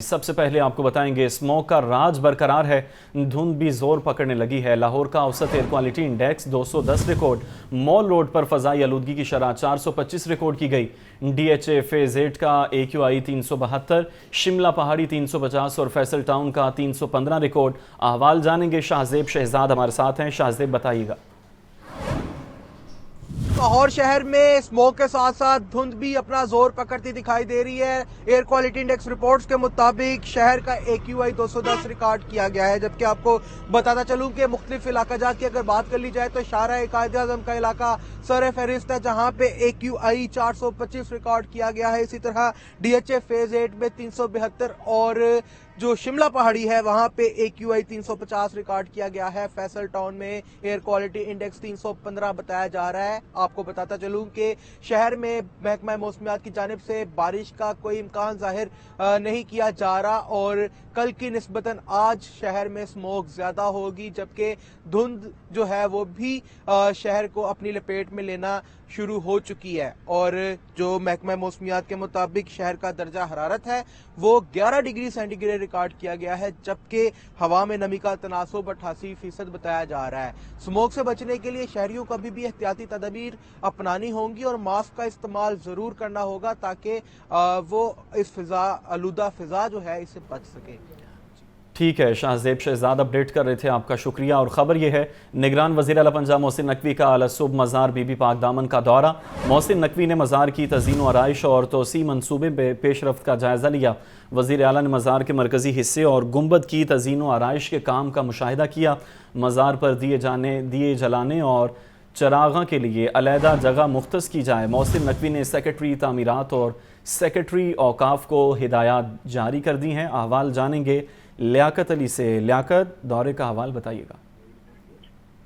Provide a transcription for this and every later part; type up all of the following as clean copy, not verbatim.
سب سے پہلے آپ کو بتائیں گے اسموک کا راج برقرار ہے، دھند بھی زور پکڑنے لگی ہے۔ لاہور کا اوسط ایئر کوالٹی انڈیکس 210 ریکارڈ، مال روڈ پر فضائی آلودگی کی شرح 425 ریکارڈ کی گئی۔ ڈی ایچ اے فیز 8 کا اے کیو آئی 372، شملہ پہاڑی 350 اور فیصل ٹاؤن کا 315 ریکارڈ۔ احوال جانیں گے، شاہزیب شہزاد ہمارے ساتھ ہیں۔ شاہزیب بتائیے گا۔ لاہور شہر میں اسموک کے ساتھ ساتھ دھند بھی اپنا زور پکڑتی دکھائی دے رہی ہے۔ ایئر کوالٹی انڈیکس رپورٹس کے مطابق شہر کا اے کیو آئی 210 ریکارڈ کیا گیا ہے، جبکہ آپ کو بتاتا چلوں کہ مختلف علاقہ جات کی اگر بات کر لی جائے تو شاہراہ قائد اعظم کا علاقہ سر فہرست ہے، جہاں پہ اے کیو آئی 425 ریکارڈ کیا گیا ہے۔ اسی طرح ڈی ایچ اے فیز 8 میں 372 اور جو شملہ پہاڑی ہے وہاں پہ اے کیو آئی 350 ریکارڈ کیا گیا ہے۔ فیصل ٹاؤن میں ایئر کوالٹی انڈیکس 315 بتایا جا رہا ہے۔ آپ کو بتاتا چلوں کہ شہر میں محکمہ موسمیات کی جانب سے بارش کا کوئی امکان ظاہر نہیں کیا جا رہا، اور کل کی نسبتاً آج شہر میں اسموک زیادہ ہوگی، جبکہ دھند جو ہے وہ بھی شہر کو اپنی لپیٹ میں لینا شروع ہو چکی ہے، اور جو محکمہ موسمیات کے مطابق شہر کا درجہ حرارت ہے وہ 11 ڈگری سینٹی گریڈ ریکارڈ کیا گیا ہے، جبکہ ہوا میں نمی کا تناسب 88% بتایا جا رہا ہے۔ اسموک سے بچنے کے لیے شہریوں کو ابھی بھی احتیاطی تدابیر اپنانی ہوں گی اور ماسک کا استعمال ضرور کرنا ہوگا تاکہ وہ اس آلودہ فضا جو ہے اس سے بچ سکے۔ ٹھیک ہے، شاہزیب شہزاد اپڈیٹ کر رہے تھے، آپ کا شکریہ۔ اور خبر یہ ہے، نگران وزیر اعلیٰ پنجاب محسن نقوی کا اعلی صبح مزار بی بی پاک دامن کا دورہ۔ محسن نقوی نے مزار کی تزئین و آرائش اور توسیع منصوبے پہ پیش رفت کا جائزہ لیا۔ وزیر اعلیٰ نے مزار کے مرکزی حصے اور گنبد کی تزئین و آرائش کے کام کا مشاہدہ کیا۔ مزار پر دیے جلانے اور چراغاں کے لیے علیحدہ جگہ مختص کی جائے۔ محسن نقوی نے سیکرٹری تعمیرات اور سیکرٹری اوقاف کو ہدایات جاری کر دی ہیں۔ احوال جانیں گے لیاقت علی سے۔ لیاقت، دورے کا حوال بتائیے گا۔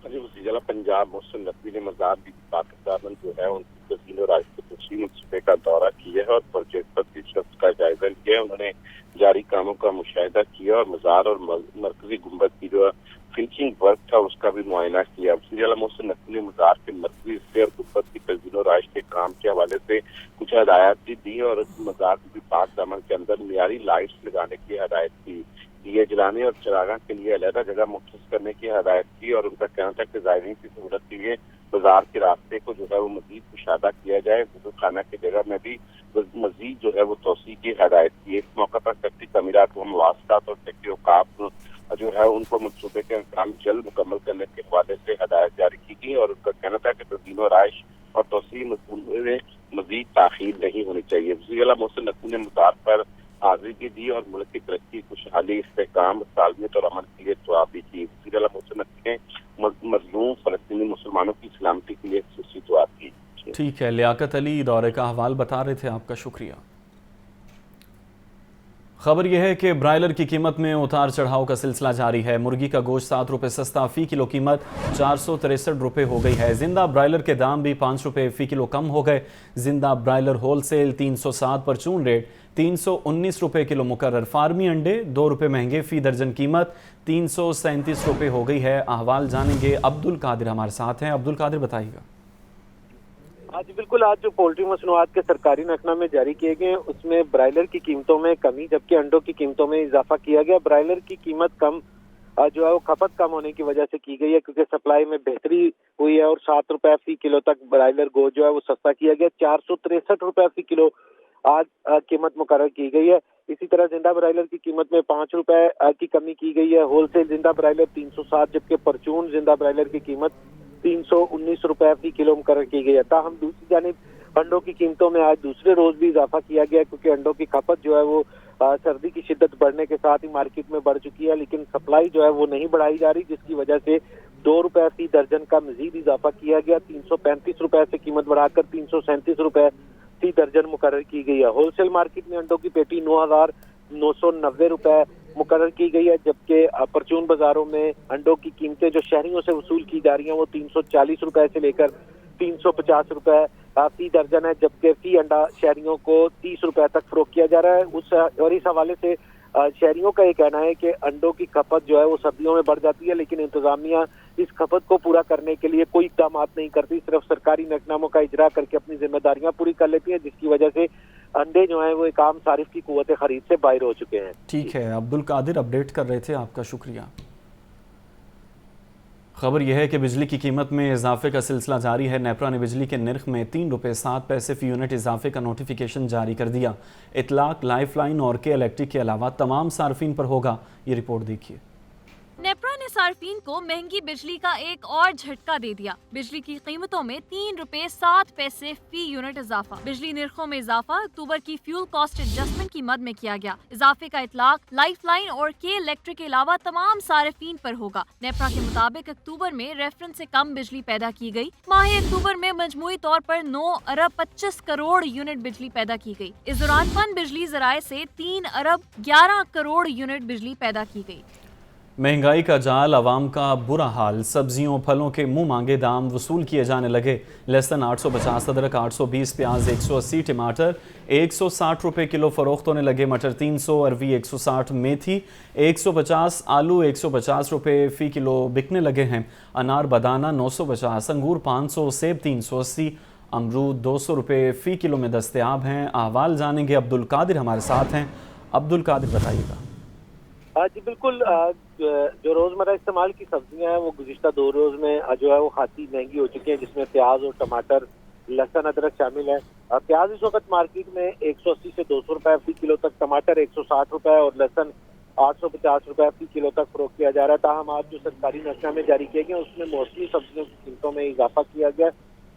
وزیر اعلیٰ پنجاب محسن نقوی نے مزار بی بی پاک دامن جو ہے ان کی تزئین و آرائش کے توسیع منصوبے کا دورہ کیا ہے اور پروجیکٹ پر پیش رفت کا جائزہ لیا ہے۔ انہوں نے جاری کاموں کا مشاہدہ کیا اور مزار اور مرکزی گنبد کی جو فنشنگ ورک تھا اس کا بھی معائنہ کیا۔ وزیر اعلیٰ محسن نقوی نے مزار کے مرکزی حصے اور گنبد کی تزئین و آرائش کے کام کے حوالے سے کچھ ہدایات بھی دی اور مزار بی بی پاک دامن کے اندر معیاری لائٹس لگانے کی ہدایت کی، دیے جلانے اور چراغاں کے لیے علیحدہ جگہ مختص کرنے کی ہدایت کی، اور ان کا کہنا تھا کہ زائرین کی سہولت کے لیے بازار کے راستے کو جو ہے وہ مزید کشادہ کیا جائے۔ وضو خانہ کی جگہ میں بھی مزید جو ہے وہ توسیع کی ہدایت کی۔ اس موقع پر سیکٹری تعمیرات و مواصلات اور سیکٹری اوقاف جو ہے ان کو منصوبے کے کام جلد مکمل کرنے کے حوالے سے ہدایت جاری کی گئی، اور ان کا کہنا تھا کہ تزئین و آرائش اور توسیع منصوبے میں مزید تاخیر نہیں ہونی چاہیے۔ وزیر اعلیٰ محسن نقوی نے مزار پر حاضری دی اور ملک کی ترقی، خوشحالی، استحکام، سالمیت اور امن کے لیے دعا بھی کی۔ وزیر اعلیٰ محسن نقوی نے مظلوم فلسطینی مسلمانوں کی سلامتی کے لیے خصوصی دعا کی۔ ٹھیک ہے، لیاقت علی دورے کا حوال بتا رہے تھے، آپ کا شکریہ۔ خبر یہ ہے کہ برائلر کی قیمت میں اتار چڑھاؤ کا سلسلہ جاری ہے۔ مرغی کا گوشت 7 روپے سستا، فی کلو قیمت 463 روپے ہو گئی ہے۔ زندہ برائلر کے دام بھی 5 روپے فی کلو کم ہو گئے۔ زندہ برائلر ہول سیل 307 پر چون ریٹ 319 روپے کلو مقرر۔ فارمی انڈے 2 روپے مہنگے، فی درجن قیمت 337 روپے ہو گئی ہے۔ احوال جانیں گے، عبد القادر ہمارے ساتھ ہیں۔ عبد القادر بتائیے گا۔ جی بالکل، آج جو پولٹری مصنوعات کے سرکاری نقطہ میں جاری کیے گئے اس میں برائلر کی قیمتوں میں کمی، جبکہ انڈوں کی قیمتوں میں اضافہ کیا گیا۔ برائلر کی قیمت کم جو ہے وہ کھپت کم ہونے کی وجہ سے کی گئی ہے، کیونکہ سپلائی میں بہتری ہوئی ہے، اور 7 روپے فی کلو تک برائلر گوشت جو ہے وہ سستا کیا گیا۔ 463 روپے فی کلو آج قیمت مقرر کی گئی ہے۔ اسی طرح زندہ برائلر کی قیمت میں 5 روپے کی کمی کی گئی ہے۔ ہول سیل زندہ برائلر 307، جبکہ پرچون زندہ برائلر کی قیمت 319 روپے فی کلو مقرر کی گئی ہے۔ تاہم دوسری جانب انڈوں کی قیمتوں میں آج دوسرے روز بھی اضافہ کیا گیا، کیونکہ انڈوں کی کھپت جو ہے وہ سردی کی شدت بڑھنے کے ساتھ ہی مارکیٹ میں بڑھ چکی ہے، لیکن سپلائی جو ہے وہ نہیں بڑھائی جا رہی، جس کی وجہ سے 2 روپے فی درجن کا مزید اضافہ کیا گیا۔ 335 روپے سے قیمت بڑھا کر 337 روپے فی درجن مقرر کی گئی ہے۔ ہول سیل مارکیٹ میں انڈوں کی پیٹی 9,990 روپے مقرر کی گئی ہے، جبکہ پرچون بازاروں میں انڈوں کی قیمتیں جو شہریوں سے وصول کی جا رہی ہیں وہ 340 روپے سے لے کر 350 روپے فی درجن ہے، جبکہ فی انڈا شہریوں کو 30 روپے تک فروخت کیا جا رہا ہے۔ اور اس حوالے سے شہریوں کا یہ کہنا ہے کہ انڈوں کی کھپت جو ہے وہ سردیوں میں بڑھ جاتی ہے، لیکن انتظامیہ اس کھپت کو پورا کرنے کے لیے کوئی اقدامات نہیں کرتی، صرف سرکاری نقطہ ناموں کا اجرا کر کے اپنی ذمہ داریاں پوری کر لیتی ہے، جس کی وجہ سے अंडे जो हैं वो एक आम सारिफ की कुव्वत खरीद से बाहर हो चुके हैं। ठीक है, अब्दुल कादिर अपडेट कर रहे थे, आपका शुक्रिया। खबर यह है कि बिजली की कीमत में इजाफे का सिलसिला जारी है। नेपरा ने बिजली के नर्ख में 3 रुपये 7 पैसे फी यूनिट इजाफे का नोटिफिकेशन जारी कर दिया। इतलाक लाइफ लाइन और के इलेक्ट्रिक के अलावा तमाम सार्फिन पर होगा। ये रिपोर्ट देखिए। नेपरा ने सार्फिन को महंगी बिजली का एक और झटका दे दिया। बिजली की कीमतों में 3 रुपये 7 पैसे फी यूनिट इजाफा। बिजली निर्खों में इजाफा अक्टूबर की फ्यूल कॉस्ट एडजस्टमेंट की मद में किया गया। इजाफे का इतलाक लाइफ लाइन और के इलेक्ट्रिक के अलावा तमाम सार्फिन पर होगा। नेपरा के मुताबिक अक्टूबर में रेफरेंस से कम बिजली पैदा की गई। माह अक्टूबर में मजमूई तौर पर 9 अरब 25 करोड़ यूनिट बिजली पैदा की गई। इस दौरान पन बिजली जराए से 3 अरब 11 करोड़ यूनिट बिजली पैदा की गई। महंगाई का जाल, आवाम का बुरा हाल, सब्जियों फलों के मुंह मांगे दाम वसूल किए जाने लगे। लहसुन 850, अदरक 820, प्याज 180, टमाटर 160 रुपये किलो फरोख्त होने लगे। मटर 300, अरवी 160, मेथी 150, आलू 150 रुपये फ़ी किलो बिकने लगे हैं। अनार बदाना 950, अंगूर 500, सेब 380, अमरूद 200 रुपये फ़ी किलो में दस्तयाब हैं। अहवाल जानेंगे, अब्दुल कादिर हमारे साथ हैं। अब्दुल कादिर बताइएगा। जी बिल्कुल, जो रोजमर्रा इस्तेमाल की सब्जियां हैं वो गुज़िश्ता 2 रोज में जो है वो खासी महंगी हो चुकी हैं, जिसमें प्याज और टमाटर, लहसुन, अदरक शामिल है। प्याज इस वक्त मार्केट में 180 से 200 रुपए फी किलो तक, टमाटर 160 रुपए और लहसुन 850 रुपए फी किलो तक फरोख्त किया जा रहा है। ताहम आज जो सरकारी नक्शनामे जारी किए गए उसमें मौसमी सब्जियों की कीमतों में इजाफा किया गया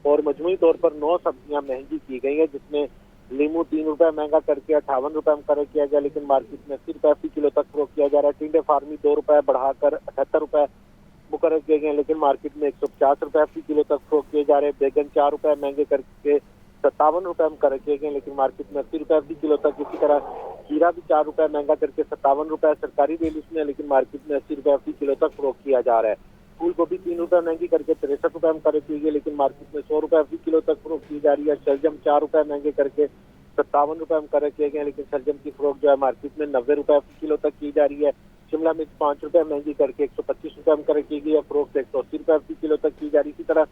और मजमूई तौर पर 9 सब्जियां महंगी की गई हैं, जिसमें लीमू 3 रुपए महंगा करके 58 रुपए मुकर्रर किया गया, लेकिन मार्केट में 80 रुपए फी किलो तक फरोख्त किया जा रहा है। टिंडे फार्मी 2 रुपए बढ़ाकर 78 रुपए मुकर्रर किए गए, लेकिन मार्केट में 150 रुपए फी किलो तक फरोख्त किए जा रहे हैं। बैगन 4 रुपए महंगे करके 57 रुपए मुकर्रर किए गए, लेकिन मार्केट में 80 रुपए फी किलो तक। इसी तरह खीरा भी 4 रुपए महंगा करके 57 रुपए सरकारी रेट में, लेकिन मार्केट में 80 रुपए फी किलो तक फरोख्त किया जा रहा है। फूल गोभी 3 रुपए महंगी करके 63 रुपए मुकर्रर की गई, लेकिन मार्केट में 100 रुपए फी किलो तक फरोख्त की जा रही है। शलजम 4 रुपए महंगे करके 57 रुपए मुकर्रर किए गए, लेकिन शलजम की फरोख्त जो है मार्केट में 90 रुपए फी किलो तक की जा रही है। शिमला मिर्च 5 रुपए महंगी करके 125 रुपए मुकर्रर की गई है, फरोख्त 180 रुपए फी किलो तक की जा रही है। इसी तरह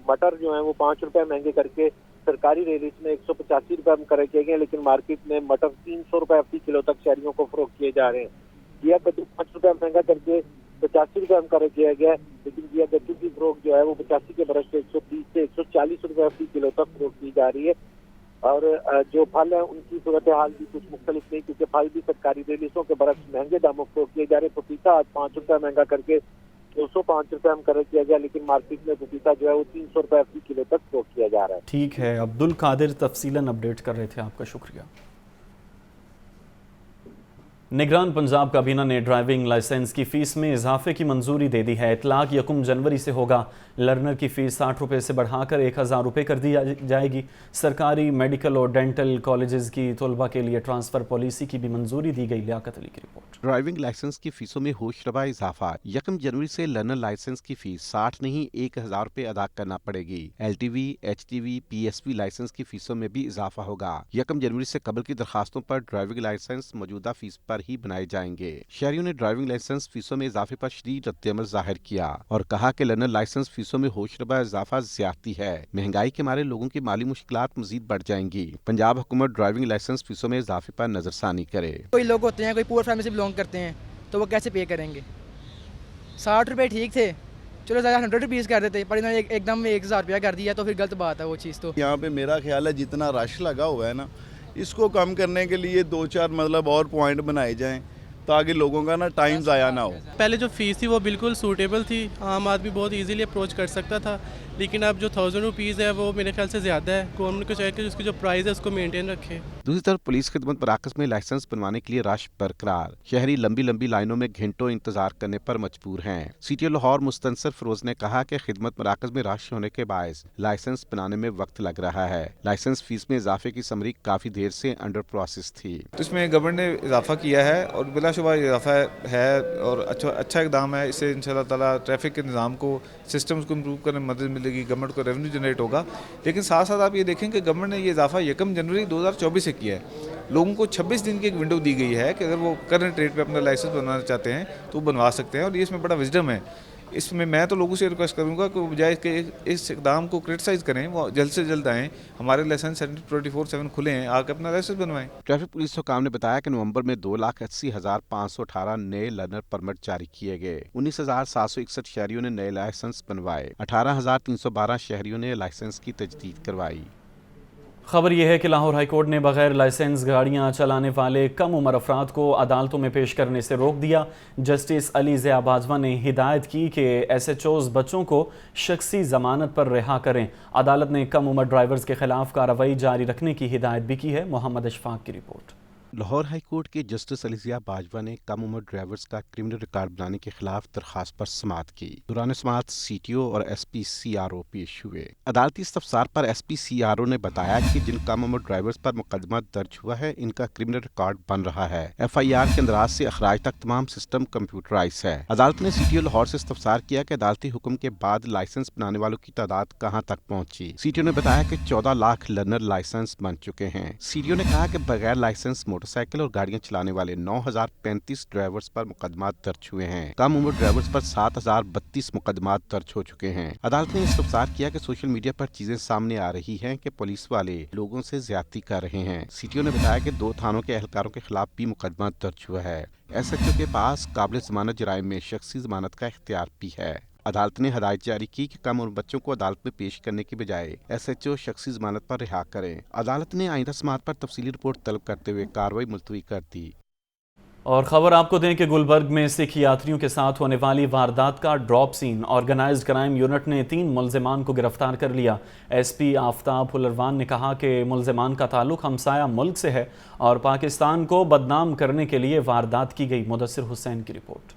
मटर जो है वो 5 रुपए महंगे करके सरकारी रेट में 185 रुपए मुकर्रर किए गए, लेकिन मार्केट में मटर 300 रुपए फी किलो तक शहरियों को फरोख्त किए जा रहे हैं। जिया कद्दू 5 रुपए महंगा करके 85 रुपए मुकर्रर किया गया है, लेकिन जिया कद्दू की फरोख्त जो है वो 85 के बरस से 130 से 140 रुपए फी किलो तक फरोख्त की जा रही है। और जो फल है उनकी सूरत हाल भी कुछ मुख्तलिफ नहीं, क्योंकि फल भी सरकारी रेलिसों के बरस महंगे दामों फरोख्त किए जा रहे हैं। पपीता आज 5 रुपए महंगा करके 205 रुपए मुकर्रर किया गया, लेकिन मार्केट में पपीता जो है वो 300 रुपए फी किलो तक फरोख्त किया जा रहा है। ठीक है, अब्दुल कादिर तफसीलन अपडेट कर रहे थे, आपका शुक्रिया। निगरान पंजाब काबीना ने ड्राइविंग लाइसेंस की फ़ीस में इजाफे की मंजूरी दे दी है। इतलाक 1 जनवरी से होगा। लर्नर की फ़ीस 60 रुपये से बढ़ाकर 1000 रुपये कर दी जाएगी। सरकारी मेडिकल और डेंटल कॉलेजेस की तलबा के लिए ट्रांसफ़र पॉलिसी की भी मंजूरी दी गई। लियाकत अली की रिपोर्ट। ड्राइविंग लाइसेंस की फीसों में होशरबा इजाफा। 1 जनवरी से लर्नर लाइसेंस की फीस 60 नहीं 1000 रुपये अदा करना पड़ेगी। LTV, HTV, PSV लाइसेंस की फीसों में भी इजाफा होगा। 1 जनवरी से कबल की दरखास्तों पर ड्राइविंग लाइसेंस मौजूदा फीस पर ही बनाए जाएंगे। शहरियों ने ड्राइविंग लाइसेंस फीसों में इजाफे पर शदीद रद्द-ए-अमल जाहिर किया और कहा कि लर्नर लाइसेंस फीसों में होशरबा इजाफा ज्यादती है। महंगाई के मारे लोगों की माली मुश्किलात मजीद बढ़ जाएंगी। पंजाब हुकूमत ड्राइविंग लाइसेंस फीसों में इजाफे पर नजरसानी करे। कोई लोग होते हैं, कोई पुअर फैमिली से बिलोंग करते हैं, तो वो कैसे पे करेंगे? 60 रुपये ठीक थे, चलो ज़्यादा 100 रुपीज़ कर देते, पर इन्होंने एकदम 1000 रुपया कर दिया, तो फिर गलत बात है वो चीज़। तो यहाँ पे मेरा ख्याल है जितना रश लगा हुआ है ना, इसको कम करने के लिए 2-4 मतलब और पॉइंट बनाए जाएं ताकि लोगों का ना टाइम ज़ाया ना हो। पहले जो फ़ीस थी वो बिल्कुल सूटेबल थी, आम आदमी बहुत इजीली अप्रोच कर सकता था, लेकिन अब जो 1000 रुपीज़ है वो मेरे ख्याल से ज़्यादा है। गवर्नमेंट को चाहिए कि उसकी जो प्राइस है उसको मेंटेन रखे। दूसरी तरफ पुलिस खिदमत मराकज़ में लाइसेंस बनवाने के लिए रश बरकरार। शहरी लंबी लंबी लाइनों में घंटों इंतजार करने पर मजबूर हैं। CTO लाहौर मुस्तनसर फरोज ने कहा कि खिदमत मराकज़ में रश होने के बायस लाइसेंस बनाने में वक्त लग रहा है। लाइसेंस फीस में इजाफे की समरी काफ़ी देर से अंडर प्रोसेस थी। तो इसमें गवर्नमेंट ने इजाफा किया है और बिलाशुबा इजाफा है और अच्छा इकदाम है। इससे इंशाल्लाह ताला ट्रैफिक के निज़ाम को, सिस्टम्स को इम्प्रूव करने में मदद मिलेगी, गवर्नमेंट को रेवेन्यू जनरेट होगा। लेकिन साथ साथ आप ये देखें कि गवर्नमेंट ने ये इजाफा 1 जनवरी 2024 से किया है। लोगों को 26 दिन की एक विंडो दी गई है कि अगर वो करंट रेट पे अपना लाइसेंस बनवाना चाहते हैं तो वो बनवा सकते हैं, और ये इसमें बड़ा विजडम है। اس میں تو لوگوں سے ریکویسٹ کروں گا کہ بجائے کہ اس اقدام کو کرٹیسائز کریں وہ جلد سے جلد آئیں. ہمارے لائسنس سینٹر 24/7 کھلے ہیں, آ کے اپنا لائسنس بنوائیں. ٹریفک پولیس حکام نے بتایا کہ نومبر میں 2,80,518 نئے لرنر پرمٹ جاری کیے گئے. 19,761 شہریوں نے نئے لائسنس بنوائے. 18,312 شہریوں نے لائسنس کی تجدید کروائی. خبر یہ ہے کہ لاہور ہائی کورٹ نے بغیر لائسنس گاڑیاں چلانے والے کم عمر افراد کو عدالتوں میں پیش کرنے سے روک دیا. جسٹس علی ضیاء باجوہ نے ہدایت کی کہ SHOs بچوں کو شخصی ضمانت پر رہا کریں. عدالت نے کم عمر ڈرائیورز کے خلاف کارروائی جاری رکھنے کی ہدایت بھی کی ہے. محمد اشفاق کی رپورٹ. لاہور ہائی کورٹ کے جسٹس علی ضیاء باجوہ نے کم عمر ڈرائیورز کا کرمنل ریکارڈ بنانے کے خلاف درخواست پر سماعت کی. دوران سماعت CTO اور SP CRO پیش ہوئے. عدالتی استفسار پر SP CRO نے بتایا کہ جن کم عمر ڈرائیورز پر مقدمہ درج ہوا ہے ان کا کرمنل ریکارڈ بن رہا ہے. FIR کے اندراج سے اخراج تک تمام سسٹم کمپیوٹرائز ہے. عدالت نے CTO لاہور سے استفسار کیا کہ عدالتی حکم کے بعد لائسنس بنانے والوں کی تعداد کہاں تک پہنچی. CTO نے بتایا کہ 14 لاکھ لرنر لائسنس بن چکے ہیں. CTO نے کہا کہ بغیر لائسنس موٹر سائیکل اور گاڑیاں چلانے والے 9,035 ڈرائیورز پر مقدمات درج ہوئے ہیں. کم عمر ڈرائیورز پر 7,032 مقدمات درج ہو چکے ہیں. عدالت نے استفسار کیا کہ سوشل میڈیا پر چیزیں سامنے آ رہی ہیں کہ پولیس والے لوگوں سے زیادتی کر رہے ہیں. CTO نے بتایا کہ 2 تھانوں کے اہلکاروں کے خلاف بھی مقدمات درج ہوا ہے. SHO کے پاس قابل ضمانت جرائم میں شخصی ضمانت کا اختیار بھی ہے. عدالت نے ہدایت جاری کی کہ کم عمر بچوں کو عدالت میں پیش کرنے کی بجائے SHO شخصی ضمانت پر رہا کریں. عدالت نے آئندہ سماعت پر تفصیلی رپورٹ طلب کرتے ہوئے کارروائی ملتوی کر دی. اور خبر آپ کو دیں کہ گلبرگ میں سکھ یاتریوں کے ساتھ ہونے والی واردات کا ڈراپ سین. آرگنائزڈ کرائم یونٹ نے 3 ملزمان کو گرفتار کر لیا. SP آفتاب حلروان نے کہا کہ ملزمان کا تعلق ہمسایہ ملک سے ہے اور پاکستان کو بدنام کرنے کے لیے واردات کی گئی. مدثر حسین کی report.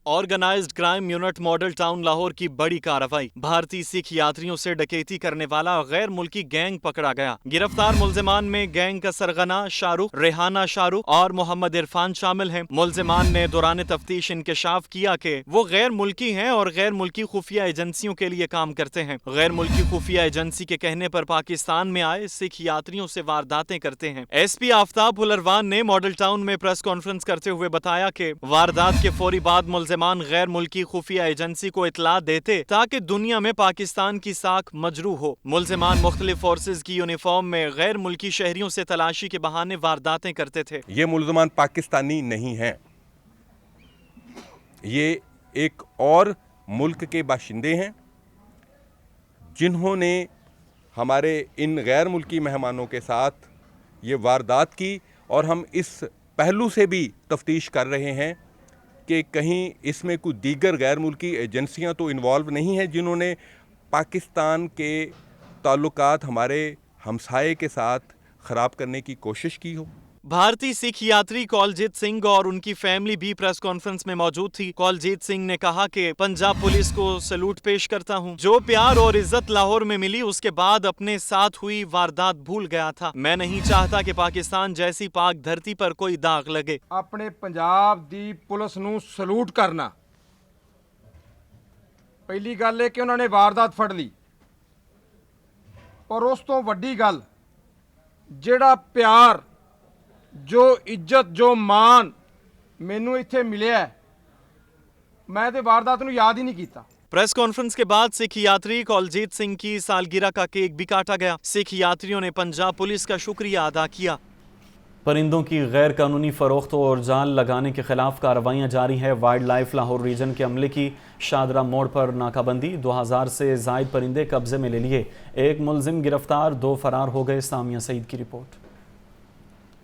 Organized crime unit model town Lahore کی بڑی کارروائی. بھارتی سکھ یاتریوں سے ڈکیتی کرنے والا غیر ملکی گینگ پکڑا گیا. گرفتار ملزمان میں گینگ کا سرغنہ شاہ رخ، ریحانہ شاہ رخ اور محمد عرفان شامل ہیں. ملزمان نے دوران تفتیش انکشاف کیا کہ وہ غیر ملکی ہیں اور غیر ملکی خفیہ ایجنسیوں کے لیے کام کرتے ہیں. غیر ملکی خفیہ ایجنسی کے کہنے پر پاکستان میں آئے سکھ یاتریوں سے وارداتیں کرتے ہیں. SP آفتاب حلروان نے ماڈل ٹاؤن میں پریس کانفرنس کرتے ہوئے بتایا کہ واردات کے فوری بعد ملزمان غیر ملکی خفیہ ایجنسی کو اطلاع دیتے تاکہ دنیا میں پاکستان کی ساکھ مجروح ہو. ملزمان مختلف فورسز کی یونیفارم میں غیر ملکی شہریوں سے تلاشی کے بہانے وارداتیں کرتے تھے. یہ ملزمان پاکستانی نہیں ہیں, یہ ایک اور ملک کے باشندے ہیں جنہوں نے ہمارے ان غیر ملکی مہمانوں کے ساتھ یہ واردات کی. اور ہم اس پہلو سے بھی تفتیش کر رہے ہیں کہ کہیں اس میں کوئی دیگر غیر ملکی ایجنسیاں تو انوالو نہیں ہیں جنہوں نے پاکستان کے تعلقات ہمارے ہمسائے کے ساتھ خراب کرنے کی کوشش کی ہو. بھارتی سکھ یاتری کولجیت سنگھ اور ان کی فیملی بھی پریس کانفرنس میں موجود تھی. کولجیت سنگھ نے کہا کہ پنجاب پولیس کو سلوٹ پیش کرتا ہوں. جو پیار اور عزت لاہور میں ملی اس کے بعد اپنے ساتھ ہوئی واردات بھول گیا تھا. میں نہیں چاہتا کہ پاکستان جیسی پاک دھرتی پر کوئی داغ لگے. اپنے پنجاب دی پولیس نو سلوٹ کرنا. پہلی گل ہے کہ انہوں نے واردات پھڑ لی, اور اس تو وڈی گل جڑا پیار جو عزت جو مان مینوں ایتھے ملیا ہے میں تے واردات نو یاد ہی نہیں کیتا. پریس کانفرنس کے بعد سکھ یاتری کولجیت سنگھ کی سالگرہ کا کیک بھی کاٹا گیا. سکھ یاتریوں نے پنجاب پولیس کا شکریہ ادا کیا. پرندوں کی غیر قانونی فروخت اور جال لگانے کے خلاف کارروائیاں جاری ہیں. وائلڈ لائف لاہور ریجن کے عملے کی شادرہ موڑ پر ناکہ بندی. 2000 سے زائد پرندے قبضے میں لے لیے. 1 ملزم گرفتار، 2 فرار ہو گئے. سامیہ سعید کی رپورٹ.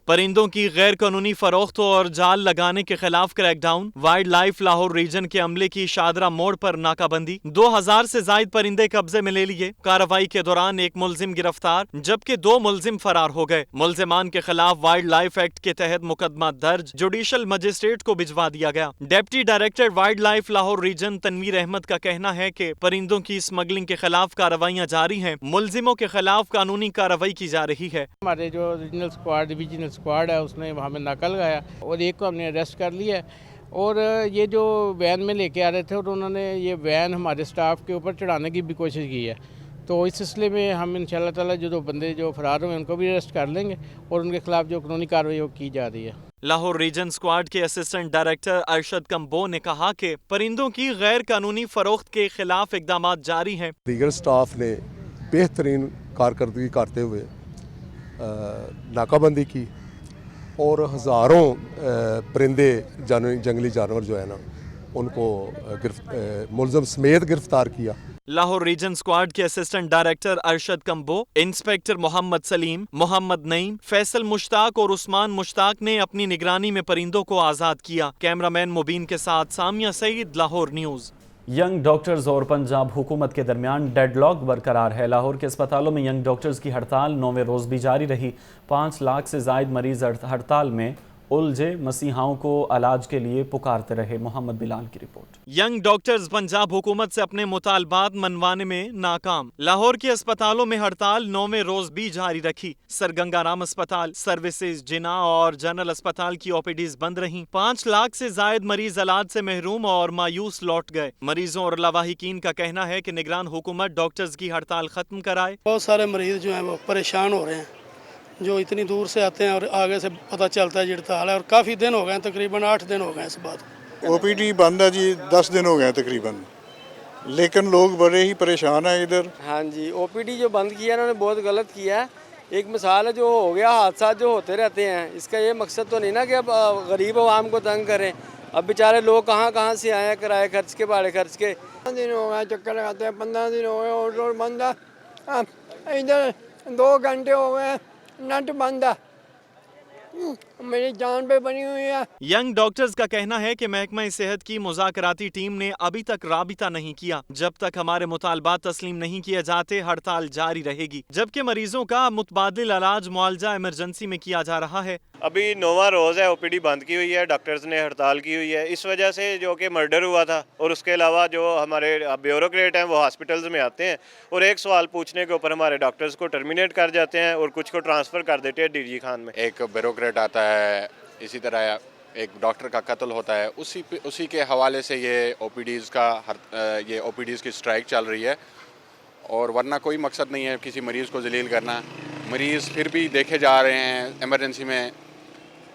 پرندوں کی غیر قانونی فروخت اور جال لگانے کے خلاف crackdown. Wildlife Lahore region کے عملے کی شادرہ موڑ پر ناکہ بندی. 2000 سے زائد پرندے قبضے میں لے لیے. کارروائی کے دوران 1 ملزم گرفتار جبکہ 2 ملزم فرار ہو گئے. ملزمان کے خلاف وائلڈ لائف ایکٹ کے تحت مقدمہ درج جوڈیشل مجسٹریٹ کو بھجوا دیا گیا. Deputy director wildlife Lahore region Tanveer Ahmed کا کہنا ہے کہ پرندوں کی اسمگلنگ کے خلاف کارروائیاں جاری ہیں. ملزموں کے خلاف قانونی کارروائی کی جا رہی ہے. ہمارے جو ریجنل اسکواڈ ڈویژنل اسکواڈ ہے اس نے وہاں میں ناکہ لگایا اور ایک کو ہم نے اریسٹ کر لیا ہے. اور یہ جو وین میں لے کے آ رہے تھے اور انہوں نے یہ وین ہمارے سٹاف کے اوپر چڑھانے کی بھی کوشش کی ہے. तो इस सिलसिले में हम इंशाल्लाह ताला जो बंदे जो फरार हुए उनको भी अरेस्ट कर लेंगे और उनके खिलाफ जो कानूनी कार्रवाई वो की जा रही है। लाहौर रीजन स्क्वाड के असिस्टेंट डायरेक्टर अरशद कंबो ने कहा कि परिंदों की गैर कानूनी फरोख्त के खिलाफ इकदाम जारी हैं। दीगर स्टाफ ने बेहतरीन कारकर्दगी करते हुए नाकाबंदी की और हज़ारों परिंदे जंगली जानवर जो है ना उनको मुलज़म समेत गिरफ्तार किया। लाहौर रीजन स्क्वाड के assistant director Arshad Kamboh, inspector Mohammad Saleem, Mohammad Naeem, Faisal Mushtaq और उस्मान मुश्ताक ने अपनी निगरानी में परिंदों को आज़ाद किया। कैमरामैन मुबीन के साथ Samia Saeed, Lahore news. Young doctors और पंजाब हुकूमत के दरमियान डेडलॉक बरकरार है। लाहौर के अस्पतालों में यंग डॉक्टर्स की हड़ताल 9वें रोज़ भी जारी रही। 5 लाख से जायद मरीज हड़ताल में उलझे मसीहाओं को इलाज के लिए पुकारते रहे। मोहम्मद बिलाल की रिपोर्ट। यंग डॉक्टर्स पंजाब हुकूमत से अपने मुतालबात मनवाने में नाकाम। लाहौर के अस्पतालों में हड़ताल 9वें रोज भी जारी रखी। सर गंगाराम अस्पताल, सर्विसेज, जिना और जनरल अस्पताल की ओपीडीज बंद रहीं। 5 लाख से जायद मरीज इलाज से महरूम और मायूस लौट गए। मरीजों और लवाहिकीन का कहना है कि निगरान हुकूमत डॉक्टर्स की हड़ताल खत्म कराए। बहुत सारे मरीज जो हैं वो परेशान हो रहे हैं, जो इतनी दूर से आते हैं और आगे से पता चलता है हड़ताल है और काफ़ी दिन हो गए हैं, तकरीबन 8 दिन हो गए इस बात। ओपीडी बंद है जी, 10 दिन हो गए तकरीबन, लेकिन लोग बड़े ही परेशान हैं इधर। हाँ जी, ओपीडी जो बंद किया है उन्होंने बहुत गलत किया है। एक मिसाल है जो हो गया, हादसा जो होते रहते हैं, इसका ये मकसद तो नहीं ना कि अब गरीब आवाम को तंग करें। अब बेचारे लोग कहाँ से आए हैं, किराए खर्च के, भाड़े खर्च के। 15 दिन हो गए चक्कर लगाते हैं, 15 दिन हो गए और बंद है। इधर 2 घंटे हो गए नट बंद है, मेरी जान पे बनी हुई है। यंग डॉक्टर्स का कहना है कि महकमा सेहत की मुज़ाकराती टीम ने अभी तक राबिता नहीं किया। जब तक हमारे मुतालबात तस्लीम नहीं किए जाते हड़ताल जारी रहेगी। जबकि मरीजों का मुतबादिल इलाज मुआवजा इमरजेंसी में किया जा रहा है। अभी 9वां रोज़ है, ओपीडी बंद की हुई है, डॉक्टर्स ने हड़ताल की हुई है इस वजह से जो कि मर्डर हुआ था। और उसके अलावा जो हमारे ब्यूरोक्रेट हैं वो हॉस्पिटल्स में आते हैं और एक सवाल पूछने के ऊपर हमारे डॉक्टर्स को टर्मिनेट कर जाते हैं और कुछ को ट्रांसफ़र कर देते हैं डीजी खान में। एक ब्यूरोक्रेट आता है, इसी तरह एक डॉक्टर का कत्ल होता है, उसी के हवाले से ये ओपीडीज़ की स्ट्राइक चल रही है। और वरना कोई मकसद नहीं है किसी मरीज़ को जलील करना। मरीज़ फिर भी देखे जा रहे हैं, एमरजेंसी में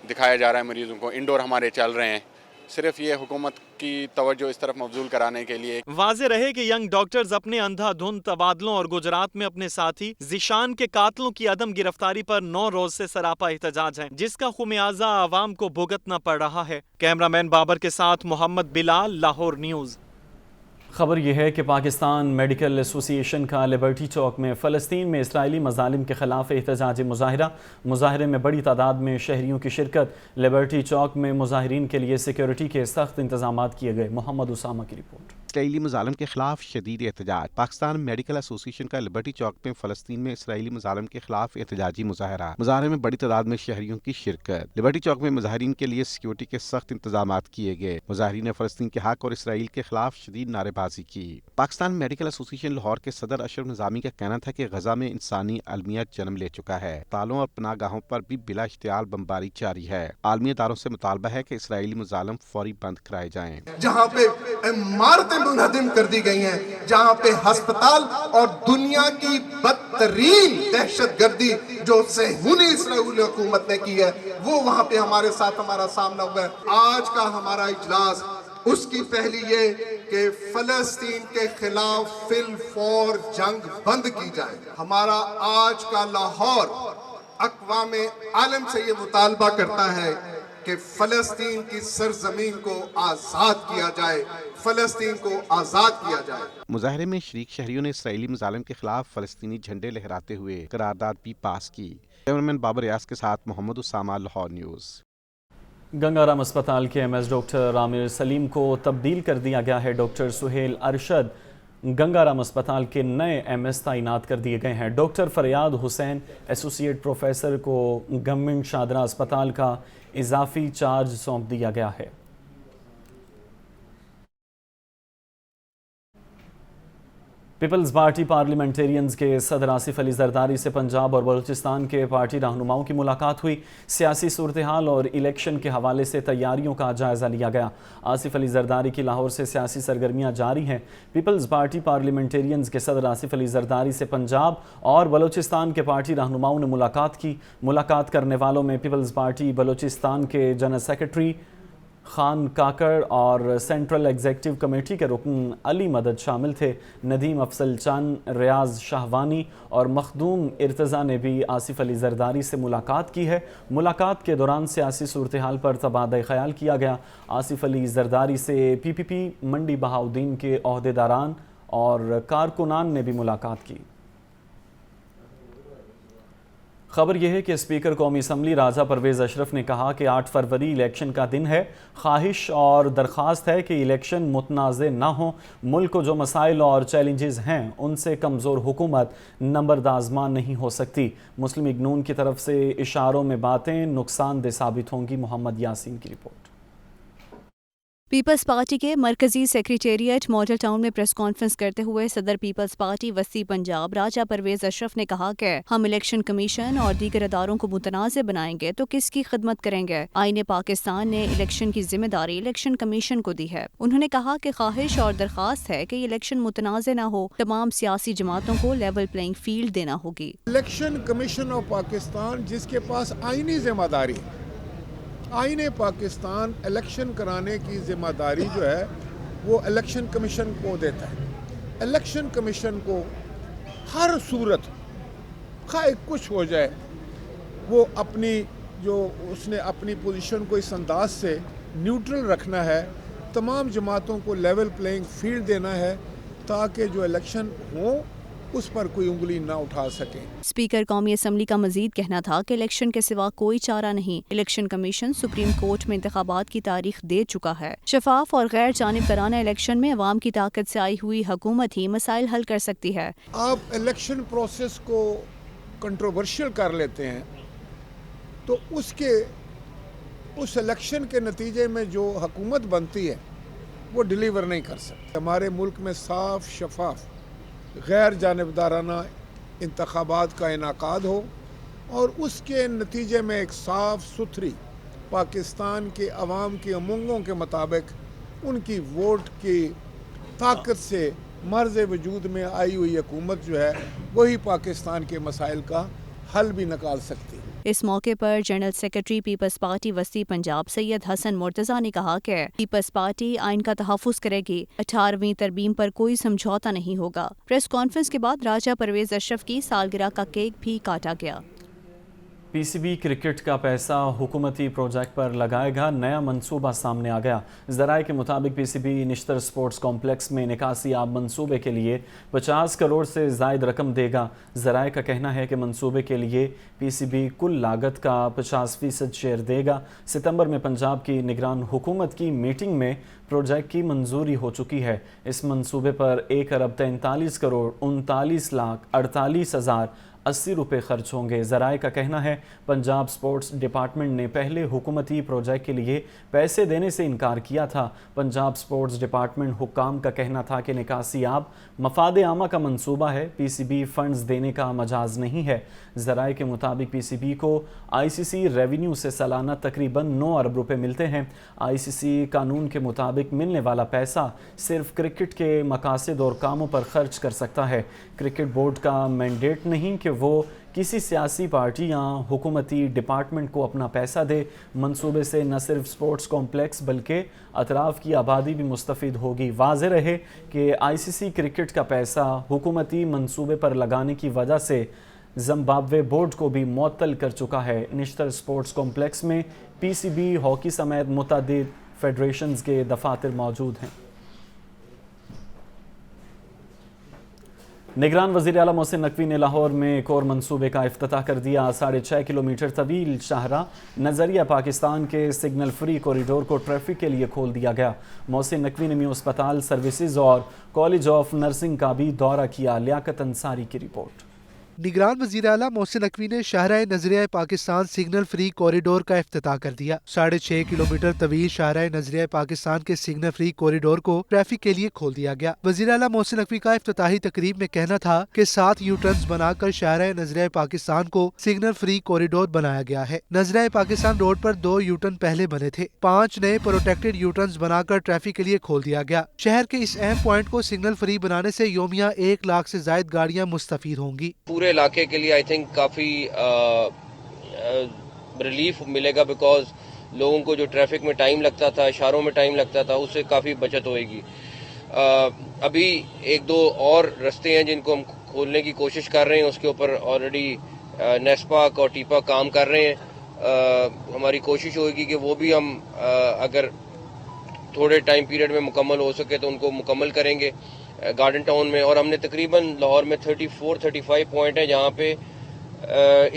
दिखाया जा रहा है मरीज़ों को, इंडोर हमारे चल रहे हैं। सिर्फ ये हुकूमत की तवज्जो इस तरफ मबजूल कराने के लिए। वाज़े रहे कि यंग डॉक्टर्स अपने अंधाधुंध तबादलों और गुजरात में अपने साथी ज़िशान के कातलों की अदम गिरफ्तारी पर 9 रोज से सरापा एहतजाज है, जिसका खुमियाजा आवाम को भुगतना पड़ रहा है। कैमरामैन बाबर के साथ मोहम्मद बिलाल, लाहौर न्यूज़। खबर यह है कि पाकिस्तान मेडिकल एसोसिएशन का लिबर्टी चौक में फ़लस्तीन में इसराइली मज़ालिम के ख़िलाफ़ एहतजाजी मुज़ाहरे में बड़ी तादाद में शहरियों की शिरकत। लिबर्टी चौक में मुज़ाहिरीन के लिए सिक्योरिटी के सख्त इंतजाम किए गए। मोहम्मद उसामा की रिपोर्ट। इसराइली मुज़ालिम के खिलाफ शदीद एहतजाज। पाकिस्तान मेडिकल एसोसिएशन का लिबर्टी चौक में फ़लस्तीन में इसराइली मुज़ालिम के खिलाफ एहतजाजी मुज़ाहरे में बड़ी तादाद में शहरियों की शिरकत। लिबर्टी चौक में मुज़ाहिरीन के लिए सिक्योरिटी के सख्त इंतजाम किए गए। मुज़ाहिरीन ने फ़लस्तीन के हक और इसराइल के खिलाफ शदीद नारेबाजी की। पाकिस्तान मेडिकल एसोसिएशन लाहौर के सदर अशरफ निज़ामी का कहना था कि गजा में इंसानी अलमियत जन्म ले चुका है। तालों और पनागाहों पर भी बिला इश्तियाल बमबारी जारी है। आलमी इदारों से मुतालबा है कि इसराइली मुज़ालिम फौरी बंद कराए जाएं। जहाँ पे इमारतें मुनहदिम कर दी गई हैं, जहाँ पे अस्पताल और दुनिया की बदतरीन दहशतगर्दी जो सहूनी इसराइली हुकूमत ने की है वो वहाँ पे हमारे साथ हमारा सामना हुआ है। आज का हमारा इजलास उसकी पहली ये कि फ़लस्तीन के खिलाफ फिल फौर जंग बंद की जाए। हमारा आज का लाहौर अक़वाम आलम से ये मुतालबा करता है कि फ़लस्तीन की सरजमीन को आज़ाद किया जाए, फ़लस्तीन को आज़ाद किया जाए। मुजाहरे में शरीक शहरियों ने इसराइली मुज़ालिम के खिलाफ फ़लस्तीनी झंडे लहराते हुए करारदाद भी पास की। कैमरामैन बाबर यास के साथ मोहम्मद उसामा, लाहौर न्यूज़। गंगाराम अस्पताल के एमएस डॉक्टर आमिर सलीम को तब्दील कर दिया गया है। डॉक्टर सुहेल अरशद गंगाराम अस्पताल के नए एमएस तैनात कर दिए गए हैं। डॉक्टर फरियाद हुसैन एसोसिएट प्रोफेसर को गवर्नमेंट शादरा अस्पताल का इजाफी चार्ज सौंप दिया गया है। پیپلز پارٹی پارلیمنٹیرینز کے صدر آصف علی زرداری سے پنجاب اور بلوچستان کے پارٹی رہنماؤں کی ملاقات ہوئی۔ سیاسی صورتحال اور الیکشن کے حوالے سے تیاریوں کا جائزہ لیا گیا۔ آصف علی زرداری کی لاہور سے سیاسی سرگرمیاں جاری ہیں۔ پیپلز پارٹی پارلیمنٹیرینز کے صدر آصف علی زرداری سے پنجاب اور بلوچستان کے پارٹی رہنماؤں نے ملاقات کی۔ ملاقات کرنے والوں میں پیپلز پارٹی بلوچستان کے جنرل سیکرٹری خان کاکڑ اور سینٹرل ایگزیکٹو کمیٹی کے رکن علی مدد شامل تھے۔ ندیم افضل چند، ریاض شاہوانی اور مخدوم ارتضیٰ نے بھی آصف علی زرداری سے ملاقات کی ہے۔ ملاقات کے دوران سیاسی صورتحال پر تبادلہ خیال کیا گیا۔ آصف علی زرداری سے پی پی پی منڈی بہاؤدین کے عہدیداران اور کارکنان نے بھی ملاقات کی۔ خبر یہ ہے کہ اسپیکر قومی اسمبلی راجہ پرویز اشرف نے کہا کہ 8 فروری الیکشن کا دن ہے۔ خواہش اور درخواست ہے کہ الیکشن متنازع نہ ہوں۔ ملک کو جو مسائل اور چیلنجز ہیں ان سے کمزور حکومت نمبردازمان نہیں ہو سکتی۔ مسلم لیگ نون کی طرف سے اشاروں میں باتیں نقصان دہ ثابت ہوں گی۔ محمد یاسین کی رپورٹ۔ پیپلز پارٹی کے مرکزی سیکریٹریٹ ماڈل ٹاؤن میں پریس کانفرنس کرتے ہوئے صدر پیپلز پارٹی وسطی پنجاب راجہ پرویز اشرف نے کہا کہ ہم الیکشن کمیشن اور دیگر اداروں کو متنازع بنائیں گے تو کس کی خدمت کریں گے؟ آئین پاکستان نے الیکشن کی ذمہ داری الیکشن کمیشن کو دی ہے۔ انہوں نے کہا کہ خواہش اور درخواست ہے کہ یہ الیکشن متنازع نہ ہو۔ تمام سیاسی جماعتوں کو لیول پلینگ فیلڈ دینا ہوگی۔ الیکشن کمیشن آف پاکستان جس کے پاس آئینی ذمہ داری، آئین پاکستان الیکشن کرانے کی ذمہ داری جو ہے وہ الیکشن کمیشن کو دیتا ہے۔ الیکشن کمیشن کو ہر صورت خواہ کچھ ہو جائے وہ اپنی جو اس نے اپنی پوزیشن کو اس انداز سے نیوٹرل رکھنا ہے، تمام جماعتوں کو لیول پلینگ فیلڈ دینا ہے تاکہ جو الیکشن ہوں اس پر کوئی انگلی نہ اٹھا سکیں۔ اسپیکر قومی اسمبلی کا مزید کہنا تھا کہ الیکشن کے سوا کوئی چارہ نہیں۔ الیکشن کمیشن سپریم کورٹ میں انتخابات کی تاریخ دے چکا ہے۔ شفاف اور غیر جانبدارانہ الیکشن میں عوام کی طاقت سے آئی ہوئی حکومت ہی مسائل حل کر سکتی ہے۔ آپ الیکشن پروسیس کو کنٹروورشل کر لیتے ہیں تو اس الیکشن کے نتیجے میں جو حکومت بنتی ہے وہ ڈیلیور نہیں کر سکتی۔ ہمارے ملک میں صاف، شفاف، غیر جانبدارانہ انتخابات کا انعقاد ہو اور اس کے نتیجے میں ایک صاف ستھری پاکستان کے عوام کی امنگوں کے مطابق ان کی ووٹ کی طاقت سے مرز وجود میں آئی ہوئی حکومت جو ہے وہی پاکستان کے مسائل کا حل بھی نکال سکتی ہے۔ اس موقع پر جنرل سیکرٹری پیپلز پارٹی وسطی پنجاب سید حسن مرتضیٰ نے کہا کہ پیپلز پارٹی آئین کا تحفظ کرے گی۔ 18ویں ترمیم پر کوئی سمجھوتا نہیں ہوگا۔ پریس کانفرنس کے بعد راجہ پرویز اشرف کی سالگرہ کا کیک بھی کاٹا گیا۔ پی سی بی کرکٹ کا پیسہ حکومتی پروجیکٹ پر لگائے گا، نیا منصوبہ سامنے آ گیا۔ ذرائع کے مطابق پی سی بی نشتر سپورٹس کمپلیکس میں نکاسی آب منصوبے کے لیے 50 کروڑ سے زائد رقم دے گا۔ ذرائع کا کہنا ہے کہ منصوبے کے لیے پی سی بی کل لاگت کا 50% شیئر دے گا۔ ستمبر میں پنجاب کی نگران حکومت کی میٹنگ میں پروجیکٹ کی منظوری ہو چکی ہے۔ اس منصوبے پر 1 ارب 43 کروڑ 39 لاکھ 48 ہزار 80 روپے خرچ ہوں گے۔ ذرائع کا کہنا ہے پنجاب سپورٹس ڈپارٹمنٹ نے پہلے حکومتی پروجیکٹ کے لیے پیسے دینے سے انکار کیا تھا۔ پنجاب سپورٹس ڈپارٹمنٹ حکام کا کہنا تھا کہ نکاسی آب مفاد عامہ کا منصوبہ ہے، پی سی بی فنڈز دینے کا مجاز نہیں ہے۔ ذرائع کے مطابق پی سی بی کو آئی سی سی ریونیو سے سالانہ تقریباً 9 ارب روپے ملتے ہیں۔ آئی سی سی قانون کے مطابق ملنے والا پیسہ صرف کرکٹ کے مقاصد اور کاموں پر خرچ کر سکتا ہے۔ کرکٹ بورڈ کا مینڈیٹ نہیں کہ وہ کسی سیاسی پارٹی یا حکومتی ڈپارٹمنٹ کو اپنا پیسہ دے۔ منصوبے سے نہ صرف سپورٹس کمپلیکس بلکہ اطراف کی آبادی بھی مستفید ہوگی۔ واضح رہے کہ آئی سی سی کرکٹ کا پیسہ حکومتی منصوبے پر لگانے کی وجہ سے زمبابوے بورڈ کو بھی معطل کر چکا ہے۔ نشتر سپورٹس کمپلیکس میں پی سی بی، ہاکی سمیت متعدد فیڈریشنز کے دفاتر موجود ہیں۔ نگران وزیر اعلیٰ محسن نقوی نے لاہور میں ایک اور منصوبے کا افتتاح کر دیا۔ 6.5 کلومیٹر طویل شاہراہ نظریہ پاکستان کے سگنل فری کوریڈور کو ٹریفک کے لیے کھول دیا گیا۔ محسن نقوی نے میو اسپتال سروسز اور کالج آف نرسنگ کا بھی دورہ کیا۔ لیاقت انصاری کی رپورٹ۔ निगरान वज़ीर आला मोहसिन नकवी ने शाहराह नजरिया पाकिस्तान सिग्नल फ्री कॉरिडोर का इफ्तिताह कर दिया। 6.5 किलोमीटर तवील शाहराह नजरिया पाकिस्तान के सिग्नल फ्री कॉरिडोर को ट्रैफिक के लिए खोल दिया गया। वज़ीर आला मोहसिन नकवी का इफ्तिताही तकरीब में कहना था कि 7 यू टर्न्स बनाकर शाहराह नजरिया पाकिस्तान को सिग्नल फ्री कॉरिडोर बनाया गया है। नजरिया पाकिस्तान रोड पर 2 यू टर्न पहले बने थे। 5 नए प्रोटेक्टेड यू टर्न्स बनाकर ट्रैफिक के लिए खोल दिया गया। शहर के इस अहम पॉइंट को सिग्नल फ्री बनाने से योमिया 1 लाख से ज्यादा गाड़ियाँ मुस्तफीद होंगी। पूरे इलाके के लिए आई थिंक काफी रिलीफ मिलेगा, बिकॉज लोगों को जो ट्रैफिक में टाइम लगता था, इशारों में टाइम लगता था, उससे काफी बचत होएगी। अभी 1-2 और रास्ते हैं जिनको हम खोलने की कोशिश कर रहे हैं, उसके ऊपर ऑलरेडी नेस्पाक और टीपा काम कर रहे हैं। हमारी कोशिश होगी कि वो भी हम अगर थोड़े टाइम पीरियड में मुकम्मल हो सके तो उनको मुकम्मल करेंगे गार्डन टाउन में। और हमने तकरीबन लाहौर में 34-35 पॉइंट है जहाँ पे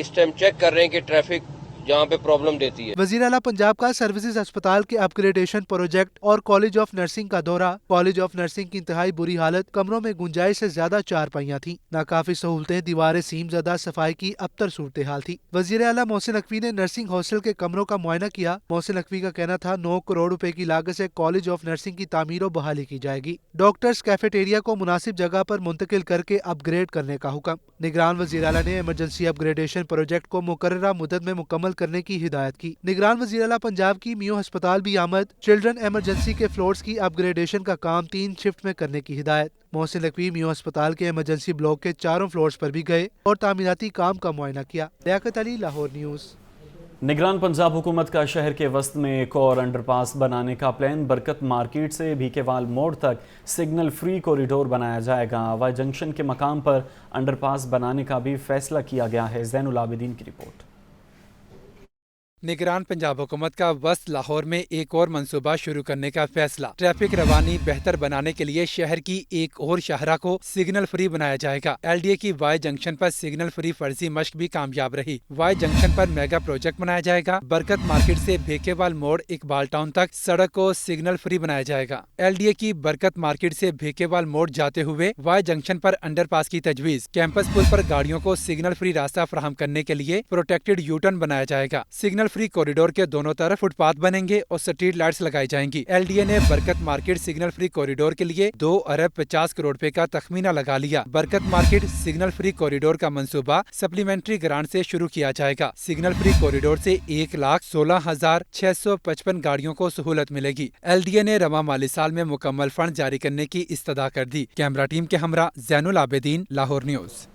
इस टाइम चेक कर रहे हैं कि ट्रैफिक जहाँ पे प्रॉब्लम देती है। वज़ीर आला पंजाब का सर्विसेज अस्पताल के अपग्रेडेशन प्रोजेक्ट और कॉलेज ऑफ नर्सिंग का दौरा। कॉलेज ऑफ नर्सिंग की इंतहाई बुरी हालत, कमरों में गुंजाइश से ज्यादा चारपाइयाँ थी, नाकाफी सहूलतें, दीवारें सीम ज़दा, सफाई की अबतर सूरत हाल थी। वज़ीर आला मोहसिन नकवी ने नर्सिंग हॉस्टल के कमरों का मुआयना किया। मोहसिन नकवी का कहना था 9 करोड़ रुपए की लागत से कॉलेज ऑफ नर्सिंग की तामीर और बहाली की जाएगी। डॉक्टर्स कैफेटेरिया को मुनासिब जगह पर मुंतकिल करके अपग्रेड करने का हुक्म। निगरान वज़ीर आला ने इमरजेंसी अपग्रेडेशन प्रोजेक्ट को मुकर्ररा मुद्दत में मुकम्मल करने की हिदायत की। निगरान वज़ीर आला पंजाब की मियो अस्पताल भी आमद। चिल्ड्रन इमरजेंसी के फ्लोर्स की अपग्रेडेशन का काम 3 शिफ्ट में करने की हिदायत। मोहसिन नकवी मियो अस्पताल के इमरजेंसी ब्लॉक के 4 फ्लोर्स पर भी गए और तामीराती काम का मुआयना किया। लियाकत अली, लाहौर न्यूज़। निगरान पंजाब हुकूमत का शहर के वस्त में एक और अंडरपास बनाने का प्लान। बरकत मार्केट से भीकेवाल मोड़ तक सिग्नल फ्री कॉरिडोर बनाया जाएगा। वाई जंक्शन के मकाम पर अंडरपास बनाने का भी फैसला किया गया है। ज़ैनुल आबिदीन की रिपोर्ट। निगरान पंजाब हुकूमत का वस्त लाहौर में एक और मंसूबा शुरू करने का फैसला। ट्रैफिक रवानी बेहतर बनाने के लिए शहर की एक और शाहरा को सिग्नल फ्री बनाया जाएगा। LDA की वाई जंक्शन पर सिग्नल फ्री फर्जी मश्क भी कामयाब रही। वाई जंक्शन पर मेगा प्रोजेक्ट बनाया जाएगा। बरकत मार्केट से भेकेवाल मोड़ इकबाल टाउन तक सड़क को सिग्नल फ्री बनाया जाएगा। LDA की बरकत मार्केट से भेकेवाल मोड़ जाते हुए वाई जंक्शन पर अंडरपास की तजवीज। कैंपस पुल पर गाड़ियों को सिग्नल फ्री रास्ता फराहम करने के लिए प्रोटेक्टेड यू टर्न बनाया जाएगा। सिग्नल फ्री कॉरिडोर के दोनों तरफ फुटपाथ बनेंगे और स्ट्रीट लाइट्स लगाई जाएंगी। LDA ने बरकत मार्केट सिग्नल फ्री कॉरिडोर के लिए 2 अरब 50 करोड़ रुपए का तखमीना लगा लिया। बरकत मार्केट सिग्नल फ्री कॉरिडोर का मंसूबा सप्लीमेंट्री ग्रांट से शुरू किया जाएगा। सिग्नल फ्री कॉरिडोर से 1,16,655 गाड़ियों को सहूलत मिलेगी। LDA ने रवा माली साल में मुकम्मल फंड जारी करने की इस्तदा कर दी। कैमरा टीम के हमरा ज़ैनुल आबिदीन, लाहौर न्यूज़।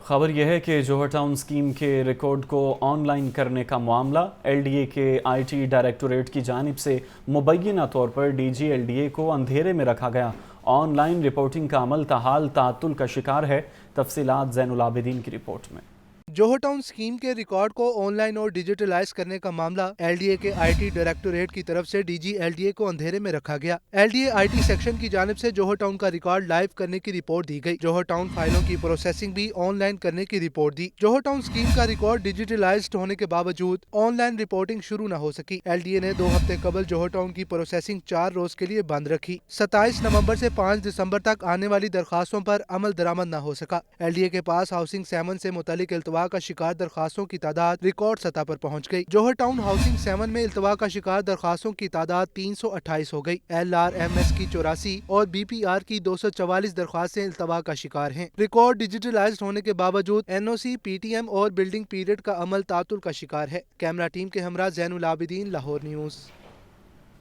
खबर यह है कि जोहर टाउन स्कीम के रिकॉर्ड को ऑनलाइन करने का मामला LDA के IT डायरेक्टोरेट की जानिब से मुबैना तौर पर DG LDA को अंधेरे में रखा गया। ऑनलाइन रिपोर्टिंग का अमल ताहाल तातुल का शिकार है। तफसीलात ज़ैनुल आबिदीन की रिपोर्ट में। जोहर टाउन स्कीम के रिकॉर्ड को ऑनलाइन और डिजिटलाइज करने का मामला LDA के IT डायरेक्टोरेट की तरफ से DG LDA को अंधेरे में रखा गया। LDA IT सेक्शन की जानिब से जोहर टाउन का रिकॉर्ड लाइव करने की रिपोर्ट दी गई। जोहर टाउन फाइलों की प्रोसेसिंग भी ऑनलाइन करने की रिपोर्ट दी। जोहर टाउन स्कीम का रिकॉर्ड डिजिटलाइज्ड होने के बावजूद ऑनलाइन रिपोर्टिंग शुरू न हो सकी। LDA ने 2 हफ्ते कबल जोहर टाउन की प्रोसेसिंग 4 रोज के लिए बंद रखी। 27 नवंबर से 5 दिसंबर तक आने वाली दरखास्तों पर अमल दरामद न हो सका। LDA के पास हाउसिंग 7 से मुतालिक इल्तवा का शिकार दरखास्तों की तादाद रिकॉर्ड सतह पर पहुंच गई। जोहर टाउन हाउसिंग 7 में इल्तवा का शिकार दरखास्तों की तादाद 328 हो गई। LRMS की 84 और BPR की 244 दरखास्तें इल्तवा का शिकार हैं। रिकॉर्ड डिजिटलाइज्ड होने के बावजूद NOC, PTM और बिल्डिंग पीरियड का अमल तातुल का शिकार है। कैमरा टीम के हमरा ज़ैनुल आबिदीन, लाहौर न्यूज़।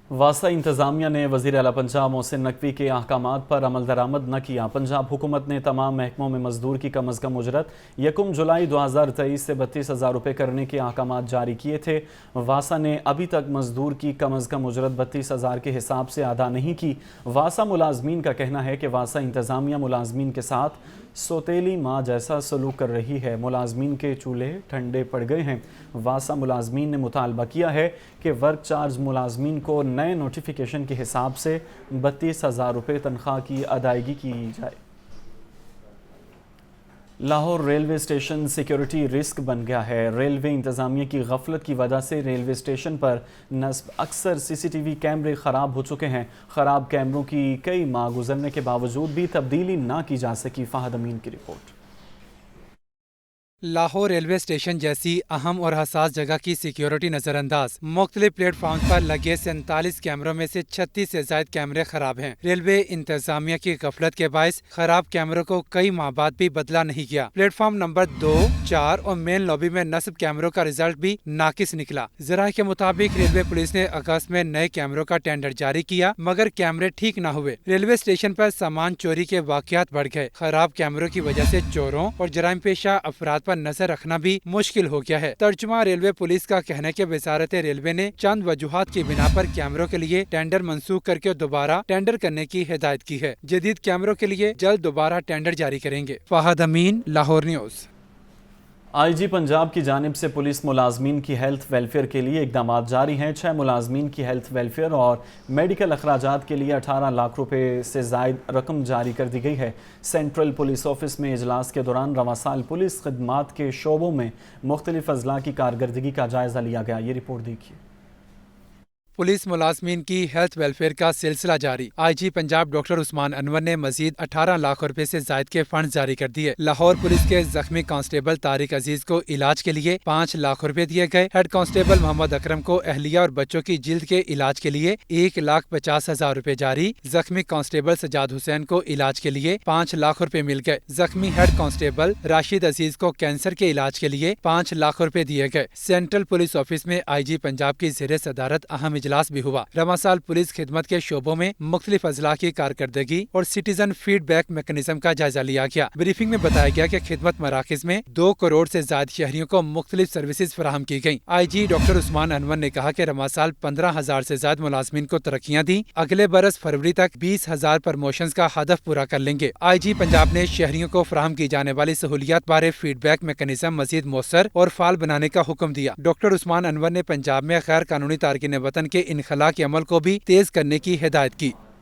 वासा इंतज़ामिया ने वज़ीर आला पंजाब मोहसिन नकवी के अहकामात पर अमल दरामद न किया। पंजाब हुकूमत ने तमाम महकमों में मजदूर की कम अज़ कम उजरत 1 जुलाई 2023 से 32,000 रुपये करने के अहकामात जारी किए थे। वासा ने अभी तक मजदूर की कम अज़ कम उजरत 32,000 के हिसाब से अदा नहीं की। वासा मुलाजमीन का कहना है कि वासा इंतज़ामिया मुलाजमीन के साथ सौतेली माँ जैसा सलूक कर रही है। मुलाजमीन के चूल्हे ठंडे पड़ गए हैं। वासा मुलाजमीन ने मुतालबा किया है कि वर्क चार्ज मुलाजमीन को नए नोटिफिकेशन के हिसाब से 32,000 रुपये तनख्वाह की अदायगी की जाए। Lahore railway station security risk बन गया है। रेलवे इंतज़ामिया की गफलत की वजह से रेलवे स्टेशन पर नस्ब अक्सर CCTV कैमरे ख़राब हो चुके हैं। ख़राब कैमरों की कई माह गुजरने के बावजूद भी तब्दीली ना की जा सकी। फ़हद अमीन की रिपोर्ट। लाहौर रेलवे स्टेशन जैसी अहम और हसास जगह की सिक्योरिटी नजरअंदाज। मुख्तलिफ प्लेटफॉर्म पर लगे 47 कैमरों में से 36 से ज्यादा कैमरे खराब हैं। रेलवे इंतजामिया की गफलत के बायस खराब कैमरों को कई माह बाद भी बदला नहीं किया। प्लेटफॉर्म नंबर 2, 4 और मेन लॉबी में नस्ब कैमरों का रिजल्ट भी नाकिस निकला। जरा के मुताबिक रेलवे पुलिस ने अगस्त में नए कैमरों का टेंडर जारी किया, मगर कैमरे ठीक न हुए। रेलवे स्टेशन पर सामान चोरी के वाकयात बढ़ गए। खराब कैमरों की वजह से चोरों और जराइम पेशा अफराद पर नजर रखना भी मुश्किल हो गया है। तर्जुमा रेलवे पुलिस का कहना है कि वजारत रेलवे ने चंद वजूहात की बिना पर कैमरों के लिए टेंडर मंसूख करके दोबारा टेंडर करने की हिदायत की है। जदीद कैमरों के लिए जल्द दोबारा टेंडर जारी करेंगे। फहद अमीन, लाहौर न्यूज़। IG पंजाब की जानिब से पुलिस मुलाजमीन की हेल्थ वेलफेयर के लिए इकदाम जारी हैं। 6 मुलाजमीन की हेल्थ वेलफेयर और मेडिकल अखराजात के लिए 18 लाख रुपए से जायद रकम जारी कर दी गई है। सेंट्रल पुलिस ऑफिस में इजलास के दौरान रवां साल पुलिस खदमात के शोबों में मुख्तलिफ अजला की कारकर्दगी का जायजा लिया गया। ये रिपोर्ट देखिए। पुलिस मुलाजमीन की हेल्थ वेलफेयर का सिलसिला जारी। IG पंजाब डॉक्टर उस्मान अनवर ने मजीद 18 लाख रुपए से जायद के फंड जारी कर दिए। लाहौर पुलिस के जख्मी कांस्टेबल तारिक अजीज को इलाज के लिए 5 लाख रुपए दिए गए। हेड कांस्टेबल मोहम्मद अकरम को अहलिया और बच्चों की जिल्द के इलाज के लिए 1,50,000 रुपए जारी। जख्मी कांस्टेबल सजाद हुसैन को इलाज के लिए 5 लाख रुपए मिल गए। जख्मी हेड कांस्टेबल राशिद अजीज को कैंसर के इलाज के लिए 5 लाख रुपए दिए गए। सेंट्रल पुलिस ऑफिस में IG पंजाब की ज़ेरे सदारत अहम इजलास भी हुआ। रवां साल पुलिस खिदमत के शोबों में मुख्तलिफ अजला की कारकर्दगी और सिटीजन फीडबैक मैकेनिज्म का जायजा लिया गया। ब्रीफिंग में बताया गया कि खिदमत मराकज में 2 करोड़ से ज्यादा शहरियों को मुख्तलिफ सर्विसेज फराहम की गयी। IG डॉक्टर उस्मान अनवर ने कहा कि रवां साल 15,000 से ज्यादा मुलाजमीन को तरक्कियां दी। अगले बरस फरवरी तक 20,000 प्रमोशंस का हदफ पूरा कर लेंगे। IG पंजाब ने शहरियों को फराहम की जाने वाली सहूलियात बारे फीडबैक मैकेनिज्म मजीद मौसर और फाल बनाने का हुक्म दिया। डॉक्टर उस्मान अनवर ने पंजाब में गैर कानूनी तारकीन वतन के इनखला के अमल को भी तेज करने की हिदायत की।